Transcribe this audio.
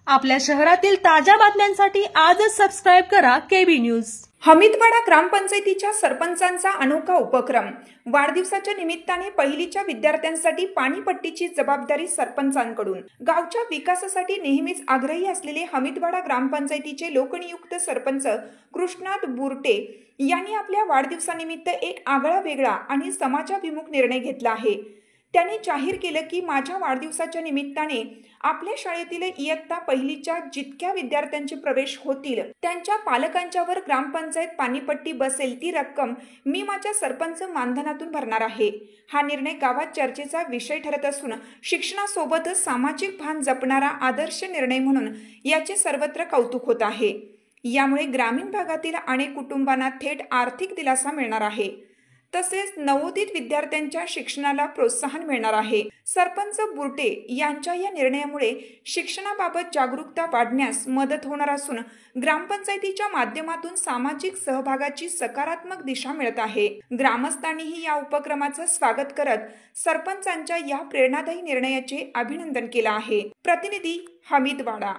आपल्या शहरातील ताज्या बातम्यांसाठी आजच सबस्क्राइब करा केबी न्यूज। हमीदवाडा ग्रामपंचायतीच्या सरपंचांचा अनोखा उपक्रम। वाढदिवसाच्या निमित्ताने पहिलीच्या विद्यार्थ्यांसाठी पाणीपट्टीची जबाबदारी सरपंचांकडून। गावच्या विकासासाठी नेहमीच आग्रही असलेले हमीदवाडा ग्रामपंचायतीचे लोकनियुक्त सरपंच कृष्णात बुरटे यांनी आपल्या वाढदिवसानिमित्त एक आगळा वेगळा आणि समाजाभिमुख निर्णय घेतला आहे। त्यांनी जाहीर केलं की माझ्या वाढदिवसाच्या निमित्ताने आपल्या शाळेतील इयत्ता पहिलीच्या जितक्या विद्यार्थ्यांचे प्रवेश होतील त्यांच्या पालकांच्यावर ग्रामपंचायत पाणीपट्टी बसेल ती रक्कम मी माझ्या सरपंच मानधनातून भरणार आहे। हा निर्णय गावात चर्चेचा विषय ठरत असून शिक्षणासोबतच सामाजिक भान जपणारा आदर्श निर्णय म्हणून याचे सर्वत्र कौतुक होत आहे। यामुळे ग्रामीण भागातील अनेक कुटुंबांना थेट आर्थिक दिलासा मिळणार आहे। तसेच नवोदित विद्यार्थ्यांच्या शिक्षणाला प्रोत्साहन मिळणार आहे। सरपंच बुरटे यांच्या या निर्णयामुळे शिक्षणाबाबत जागरूकता वाढण्यास मदत होणार असून ग्रामपंचायतीच्या माध्यमातून सामाजिक सहभागाची सकारात्मक दिशा मिळत आहे। ग्रामस्थांनीही या उपक्रमाचे स्वागत करत सरपंचांच्या या प्रेरणादायी निर्णयाचे अभिनंदन केले आहे। प्रतिनिधी हमीदवाडा।